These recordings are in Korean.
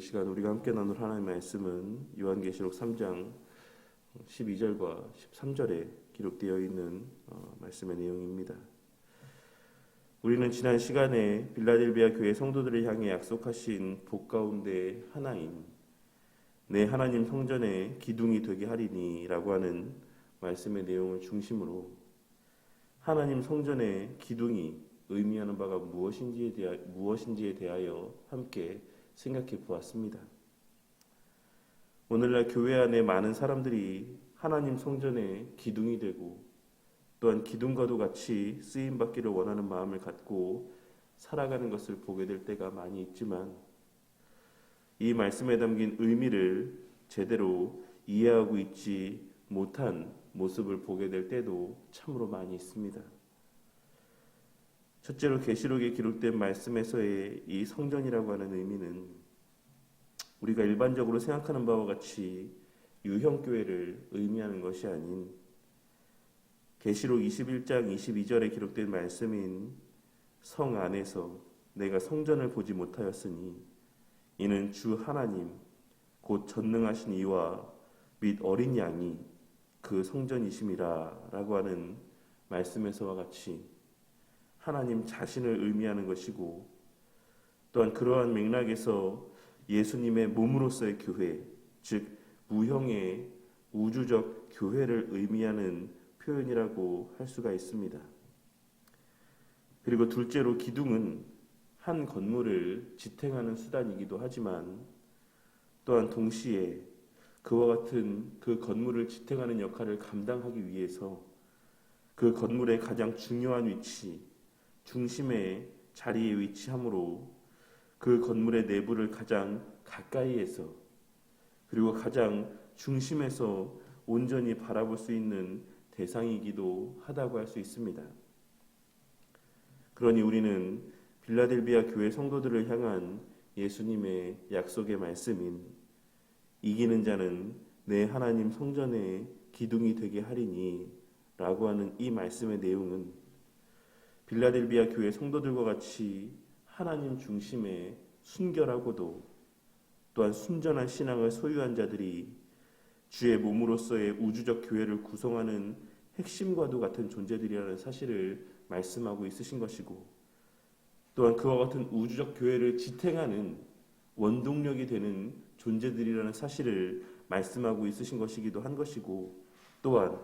시간 우리가 함께 나눌 하나님의 말씀은 요한계시록 3장 12절과 13절에 기록되어 있는 말씀의 내용입니다. 우리는 지난 시간에 빌라델비아 교회 성도들을 향해 약속하신 복 가운데 하나인 내 하나님 성전의 기둥이 되게 하리니 라고 하는 말씀의 내용을 중심으로 하나님 성전의 기둥이 의미하는 바가 무엇인지에 대하여 함께 생각해 보았습니다. 오늘날 교회 안에 많은 사람들이 하나님 성전의 기둥이 되고 또한 기둥과도 같이 쓰임받기를 원하는 마음을 갖고 살아가는 것을 보게 될 때가 많이 있지만 이 말씀에 담긴 의미를 제대로 이해하고 있지 못한 모습을 보게 될 때도 참으로 많이 있습니다. 첫째로 계시록에 기록된 말씀에서의 이 성전이라고 하는 의미는 우리가 일반적으로 생각하는 바와 같이 유형교회를 의미하는 것이 아닌 계시록 21장 22절에 기록된 말씀인 성 안에서 내가 성전을 보지 못하였으니 이는 주 하나님 곧 전능하신 이와 및 어린 양이 그 성전이심이라 라고 하는 말씀에서와 같이 하나님 자신을 의미하는 것이고 또한 그러한 맥락에서 예수님의 몸으로서의 교회, 즉 무형의 우주적 교회를 의미하는 표현이라고 할 수가 있습니다. 그리고 둘째로 기둥은 한 건물을 지탱하는 수단이기도 하지만 또한 동시에 그와 같은 그 건물을 지탱하는 역할을 감당하기 위해서 그 건물의 가장 중요한 위치, 중심의 자리에 위치하므로 그 건물의 내부를 가장 가까이에서 그리고 가장 중심에서 온전히 바라볼 수 있는 대상이기도 하다고 할 수 있습니다. 그러니 우리는 빌라델비아 교회 성도들을 향한 예수님의 약속의 말씀인 이기는 자는 내 하나님 성전의 기둥이 되게 하리니 라고 하는 이 말씀의 내용은 빌라델비아 교회 성도들과 같이 하나님 중심의 순결하고도 또한 순전한 신앙을 소유한 자들이 주의 몸으로서의 우주적 교회를 구성하는 핵심과도 같은 존재들이라는 사실을 말씀하고 있으신 것이고 또한 그와 같은 우주적 교회를 지탱하는 원동력이 되는 존재들이라는 사실을 말씀하고 있으신 것이기도 한 것이고 또한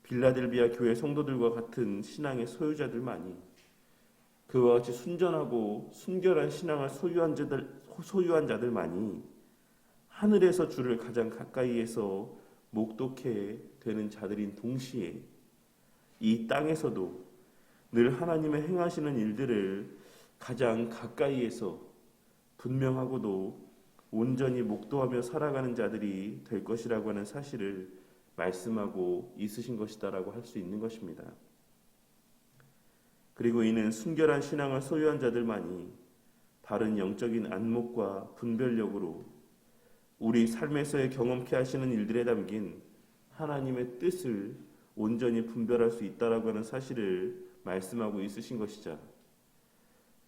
빌라델비아 교회 성도들과 같은 신앙의 소유자들만이 그와 같이 순전하고 순결한 신앙을 소유한 자들만이 하늘에서 주를 가장 가까이에서 목독해 되는 자들인 동시에 이 땅에서도 늘 하나님의 행하시는 일들을 가장 가까이에서 분명하고도 온전히 목도하며 살아가는 자들이 될 것이라고 하는 사실을 말씀하고 있으신 것이다라고 할 수 있는 것입니다. 그리고 이는 순결한 신앙을 소유한 자들만이 바른 영적인 안목과 분별력으로 우리 삶에서의 경험케 하시는 일들에 담긴 하나님의 뜻을 온전히 분별할 수 있다라고 하는 사실을 말씀하고 있으신 것이자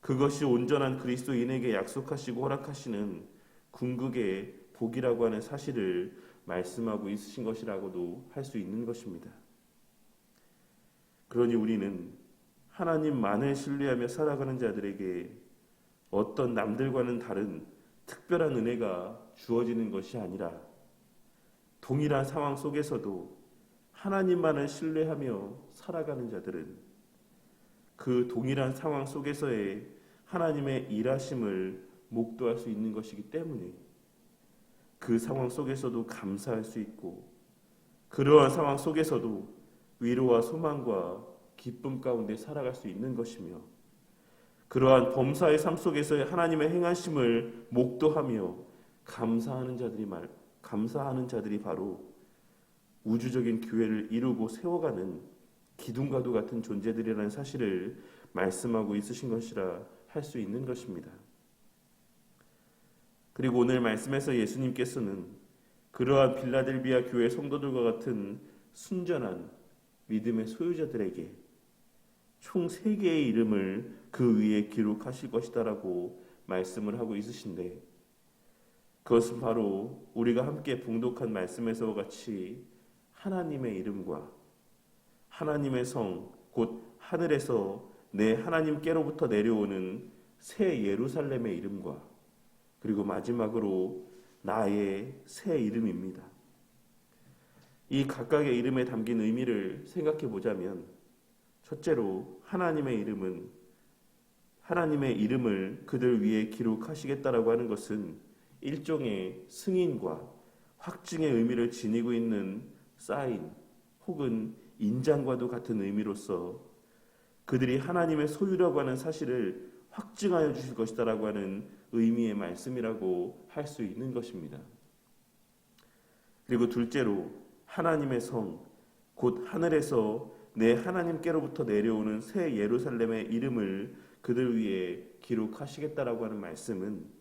그것이 온전한 그리스도인에게 약속하시고 허락하시는 궁극의 복이라고 하는 사실을 말씀하고 있으신 것이라고도 할 수 있는 것입니다. 그러니 우리는 하나님만을 신뢰하며 살아가는 자들에게 어떤 남들과는 다른 특별한 은혜가 주어지는 것이 아니라 동일한 상황 속에서도 하나님만을 신뢰하며 살아가는 자들은 그 동일한 상황 속에서의 하나님의 일하심을 목도할 수 있는 것이기 때문에 그 상황 속에서도 감사할 수 있고 그러한 상황 속에서도 위로와 소망과 기쁨 가운데 살아갈 수 있는 것이며 그러한 범사의 삶 속에서의 하나님의 행하심을 목도하며 감사하는 자들이 바로 우주적인 교회를 이루고 세워가는 기둥과도 같은 존재들이라는 사실을 말씀하고 있으신 것이라 할 수 있는 것입니다. 그리고 오늘 말씀에서 예수님께서는 그러한 빌라델비아 교회 성도들과 같은 순전한 믿음의 소유자들에게 총 3개의 이름을 그 위에 기록하실 것이다라고 말씀을 하고 있으신데 그것은 바로 우리가 함께 봉독한 말씀에서와 같이 하나님의 이름과 하나님의 성, 곧 하늘에서 내 하나님께로부터 내려오는 새 예루살렘의 이름과 그리고 마지막으로 나의 새 이름입니다. 이 각각의 이름에 담긴 의미를 생각해 보자면, 첫째로 하나님의 이름을 그들 위에 기록하시겠다라고 하는 것은 일종의 승인과 확증의 의미를 지니고 있는 사인 혹은 인장과도 같은 의미로서 그들이 하나님의 소유라고 하는 사실을 확증하여 주실 것이다라고 하는 의미의 말씀이라고 할 수 있는 것입니다. 그리고 둘째로 하나님의 성, 곧 하늘에서 내 하나님께로부터 내려오는 새 예루살렘의 이름을 그들 위에 기록하시겠다라고 하는 말씀은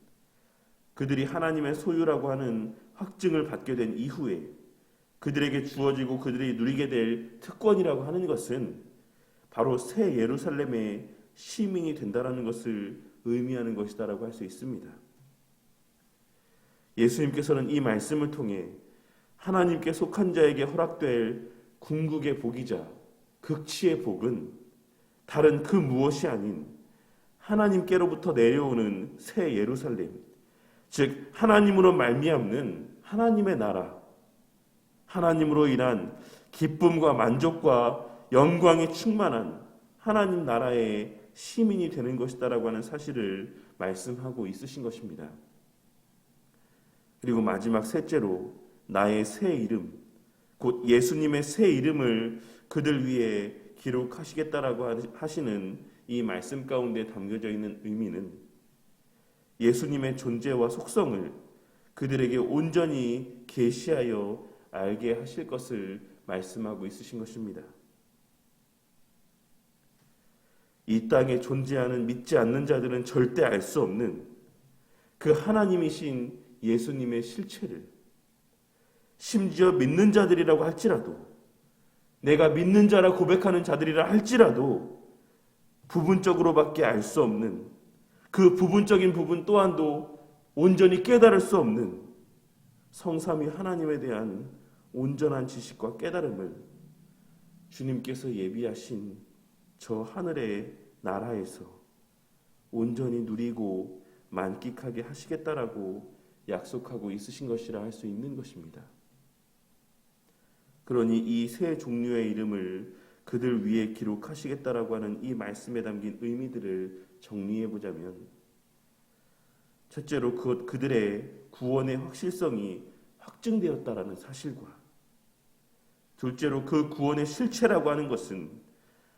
그들이 하나님의 소유라고 하는 확증을 받게 된 이후에 그들에게 주어지고 그들이 누리게 될 특권이라고 하는 것은 바로 새 예루살렘의 시민이 된다라는 것을 의미하는 것이다라고 할 수 있습니다. 예수님께서는 이 말씀을 통해 하나님께 속한 자에게 허락될 궁극의 복이자 극치의 복은 다른 그 무엇이 아닌 하나님께로부터 내려오는 새 예루살렘, 즉 하나님으로 말미암는 하나님의 나라, 하나님으로 인한 기쁨과 만족과 영광이 충만한 하나님 나라의 시민이 되는 것이다라고 하는 사실을 말씀하고 있으신 것입니다. 그리고 마지막 셋째로 나의 새 이름, 곧 예수님의 새 이름을 그들 위에 기록하시겠다라고 하시는 이 말씀 가운데 담겨져 있는 의미는 예수님의 존재와 속성을 그들에게 온전히 계시하여 알게 하실 것을 말씀하고 있으신 것입니다. 이 땅에 존재하는 믿지 않는 자들은 절대 알 수 없는 그 하나님이신 예수님의 실체를, 심지어 믿는 자들이라고 할지라도, 내가 믿는 자라 고백하는 자들이라 할지라도 부분적으로밖에 알 수 없는 그 부분적인 부분 또한도 온전히 깨달을 수 없는 성삼위 하나님에 대한 온전한 지식과 깨달음을 주님께서 예비하신 저 하늘의 나라에서 온전히 누리고 만끽하게 하시겠다라고 약속하고 있으신 것이라 할 수 있는 것입니다. 그러니 이 세 종류의 이름을 그들 위에 기록하시겠다라고 하는 이 말씀에 담긴 의미들을 정리해 보자면, 첫째로 그들의 구원의 확실성이 확증되었다라는 사실과, 둘째로 그 구원의 실체라고 하는 것은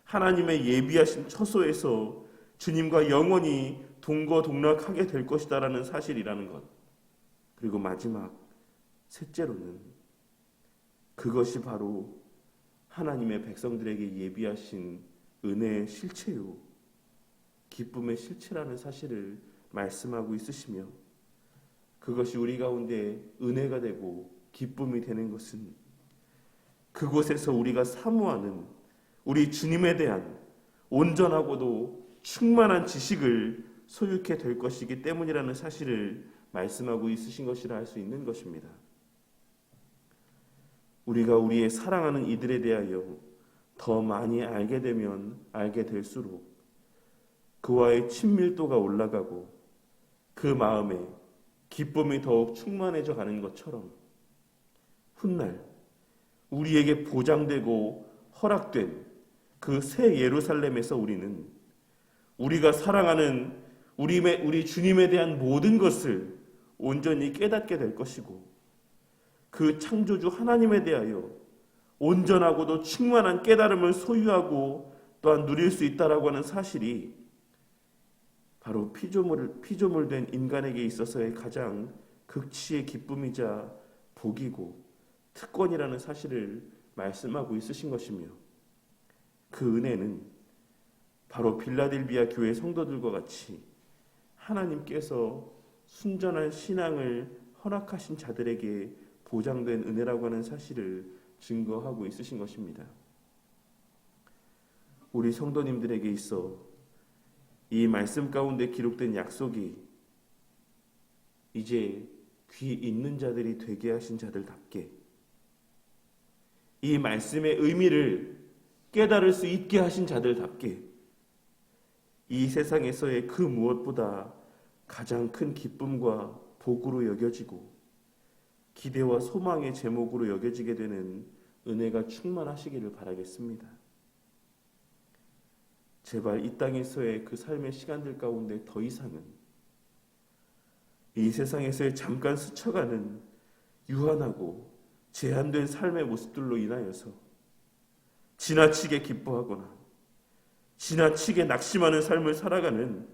하나님의 예비하신 처소에서 주님과 영원히 동거동락하게 될 것이다라는 사실이라는 것, 그리고 마지막 셋째로는 그것이 바로 하나님의 백성들에게 예비하신 은혜의 실체요, 기쁨의 실체라는 사실을 말씀하고 있으시며, 그것이 우리 가운데 은혜가 되고 기쁨이 되는 것은 그곳에서 우리가 사모하는 우리 주님에 대한 온전하고도 충만한 지식을 소유케 될 것이기 때문이라는 사실을 말씀하고 있으신 것이라 할 수 있는 것입니다. 우리가 우리의 사랑하는 이들에 대하여 더 많이 알게 되면 알게 될수록 그와의 친밀도가 올라가고 그 마음에 기쁨이 더욱 충만해져 가는 것처럼, 훗날 우리에게 보장되고 허락된 그 새 예루살렘에서 우리는 우리가 사랑하는 우리 주님에 대한 모든 것을 온전히 깨닫게 될 것이고, 그 창조주 하나님에 대하여 온전하고도 충만한 깨달음을 소유하고 또한 누릴 수 있다라고 하는 사실이 바로 피조물된 인간에게 있어서의 가장 극치의 기쁨이자 복이고 특권이라는 사실을 말씀하고 있으신 것이며, 그 은혜는 바로 빌라델비아 교회 성도들과 같이 하나님께서 순전한 신앙을 허락하신 자들에게 보장된 은혜라고 하는 사실을 증거하고 있으신 것입니다. 우리 성도님들에게 있어 이 말씀 가운데 기록된 약속이 이제 귀 있는 자들이 되게 하신 자들답게 이 말씀의 의미를 깨달을 수 있게 하신 자들답게 이 세상에서의 그 무엇보다 가장 큰 기쁨과 복으로 여겨지고 기대와 소망의 제목으로 여겨지게 되는 은혜가 충만하시기를 바라겠습니다. 제발 이 땅에서의 그 삶의 시간들 가운데 더 이상은 이 세상에서의 잠깐 스쳐가는 유한하고 제한된 삶의 모습들로 인하여서 지나치게 기뻐하거나 지나치게 낙심하는 삶을 살아가는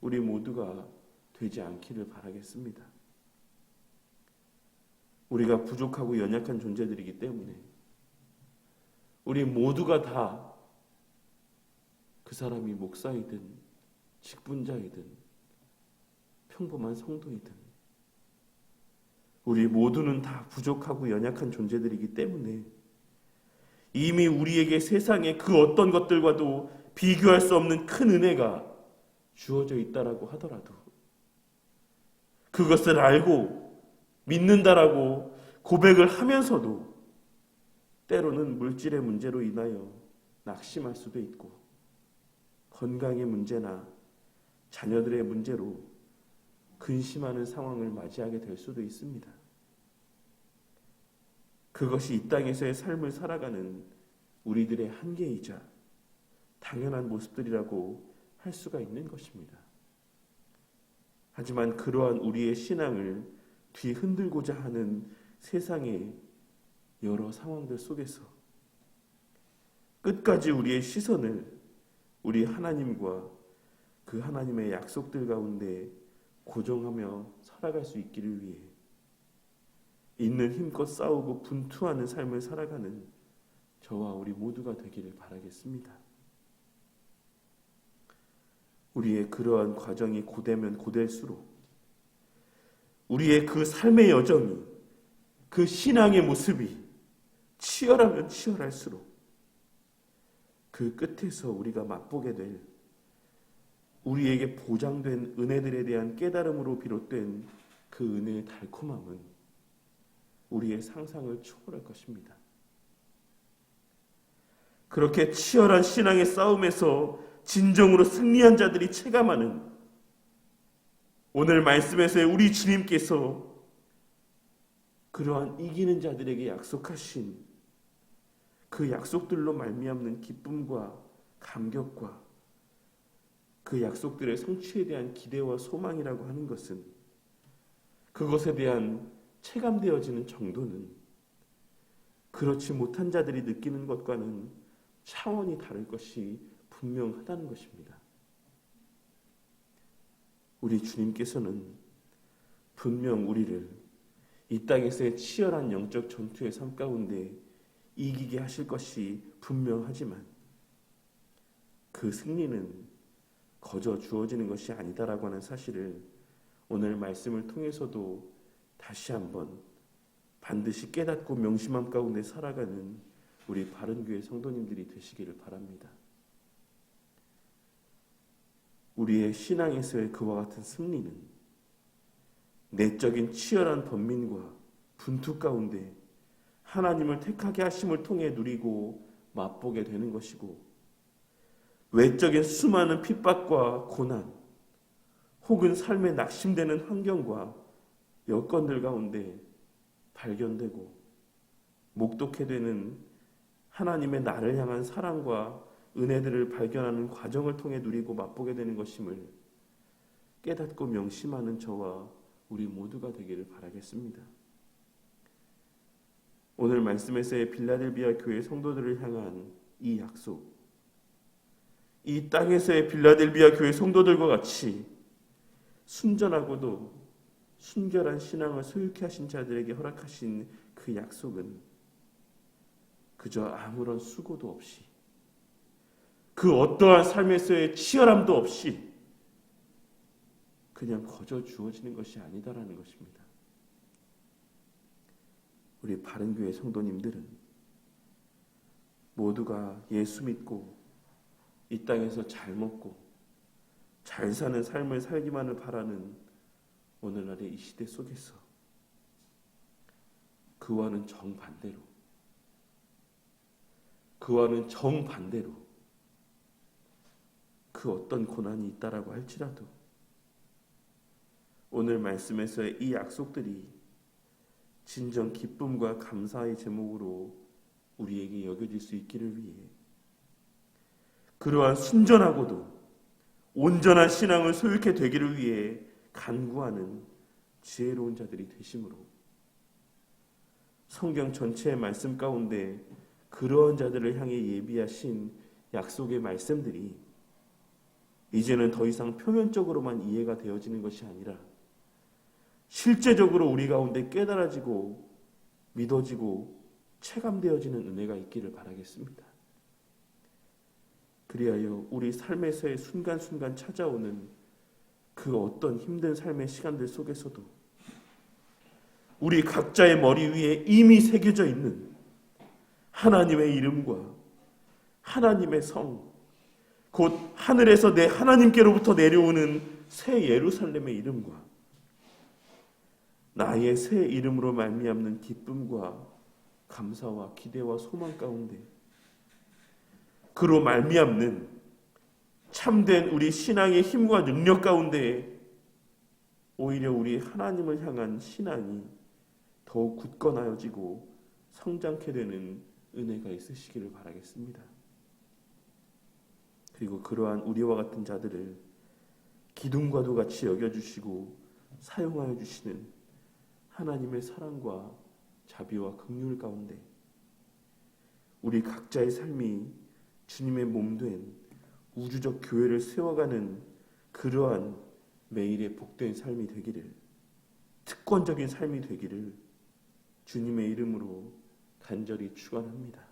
우리 모두가 되지 않기를 바라겠습니다. 우리가 부족하고 연약한 존재들이기 때문에 우리 모두가 다 그 사람이 목사이든 직분자이든 평범한 성도이든 우리 모두는 다 부족하고 연약한 존재들이기 때문에 이미 우리에게 세상의 그 어떤 것들과도 비교할 수 없는 큰 은혜가 주어져 있다라고 하더라도 그것을 알고 믿는다라고 고백을 하면서도 때로는 물질의 문제로 인하여 낙심할 수도 있고 건강의 문제나 자녀들의 문제로 근심하는 상황을 맞이하게 될 수도 있습니다. 그것이 이 땅에서의 삶을 살아가는 우리들의 한계이자 당연한 모습들이라고 할 수가 있는 것입니다. 하지만 그러한 우리의 신앙을 뒤흔들고자 하는 세상의 여러 상황들 속에서 끝까지 우리의 시선을 우리 하나님과 그 하나님의 약속들 가운데 고정하며 살아갈 수 있기를 위해 있는 힘껏 싸우고 분투하는 삶을 살아가는 저와 우리 모두가 되기를 바라겠습니다. 우리의 그러한 과정이 고되면 고될수록 우리의 그 삶의 여정이 그 신앙의 모습이 치열하면 치열할수록 그 끝에서 우리가 맛보게 될 우리에게 보장된 은혜들에 대한 깨달음으로 비롯된 그 은혜의 달콤함은 우리의 상상을 초월할 것입니다. 그렇게 치열한 신앙의 싸움에서 진정으로 승리한 자들이 체감하는 오늘 말씀에서의 우리 주님께서 그러한 이기는 자들에게 약속하신 그 약속들로 말미암는 기쁨과 감격과 그 약속들의 성취에 대한 기대와 소망이라고 하는 것은 그것에 대한 체감되어지는 정도는 그렇지 못한 자들이 느끼는 것과는 차원이 다를 것이 분명하다는 것입니다. 우리 주님께서는 분명 우리를 이 땅에서의 치열한 영적 전투의 삶 가운데 이기게 하실 것이 분명하지만 그 승리는 거저 주어지는 것이 아니다라고 하는 사실을 오늘 말씀을 통해서도 다시 한번 반드시 깨닫고 명심함 가운데 살아가는 우리 바른교회 성도님들이 되시기를 바랍니다. 우리의 신앙에서의 그와 같은 승리는 내적인 치열한 번민과 분투 가운데 하나님을 택하게 하심을 통해 누리고 맛보게 되는 것이고 외적인 수많은 핍박과 고난 혹은 삶에 낙심되는 환경과 여건들 가운데 발견되고 목독해 되는 하나님의 나를 향한 사랑과 은혜들을 발견하는 과정을 통해 누리고 맛보게 되는 것임을 깨닫고 명심하는 저와 우리 모두가 되기를 바라겠습니다. 오늘 말씀에서의 빌라델비아 교회 성도들을 향한 이 약속, 이 땅에서의 빌라델비아 교회 성도들과 같이 순전하고도 순결한 신앙을 소유케 하신 자들에게 허락하신 그 약속은 그저 아무런 수고도 없이 그 어떠한 삶에서의 치열함도 없이 그냥 거저 주어지는 것이 아니다라는 것입니다. 우리 바른교회 성도님들은 모두가 예수 믿고 이 땅에서 잘 먹고 잘 사는 삶을 살기만을 바라는 오늘날의 이 시대 속에서 그와는 정반대로, 그와는 정반대로 그 어떤 고난이 있다라고 할지라도 오늘 말씀에서의 이 약속들이 진정 기쁨과 감사의 제목으로 우리에게 여겨질 수 있기를 위해 그러한 순전하고도 온전한 신앙을 소유케 되기를 위해 간구하는 지혜로운 자들이 되심으로 성경 전체의 말씀 가운데 그러한 자들을 향해 예비하신 약속의 말씀들이 이제는 더 이상 표면적으로만 이해가 되어지는 것이 아니라 실제적으로 우리 가운데 깨달아지고 믿어지고 체감되어지는 은혜가 있기를 바라겠습니다. 그리하여 우리 삶에서의 순간순간 찾아오는 그 어떤 힘든 삶의 시간들 속에서도 우리 각자의 머리 위에 이미 새겨져 있는 하나님의 이름과 하나님의 성, 곧 하늘에서 내 하나님께로부터 내려오는 새 예루살렘의 이름과 나의 새 이름으로 말미암는 기쁨과 감사와 기대와 소망 가운데 그로 말미암는 참된 우리 신앙의 힘과 능력 가운데 오히려 우리 하나님을 향한 신앙이 더욱 굳건하여지고 성장케 되는 은혜가 있으시기를 바라겠습니다. 그리고 그러한 우리와 같은 자들을 기둥과도 같이 여겨주시고 사용하여 주시는 하나님의 사랑과 자비와 긍휼 가운데 우리 각자의 삶이 주님의 몸된 우주적 교회를 세워가는 그러한 매일의 복된 삶이 되기를, 특권적인 삶이 되기를 주님의 이름으로 간절히 축원합니다.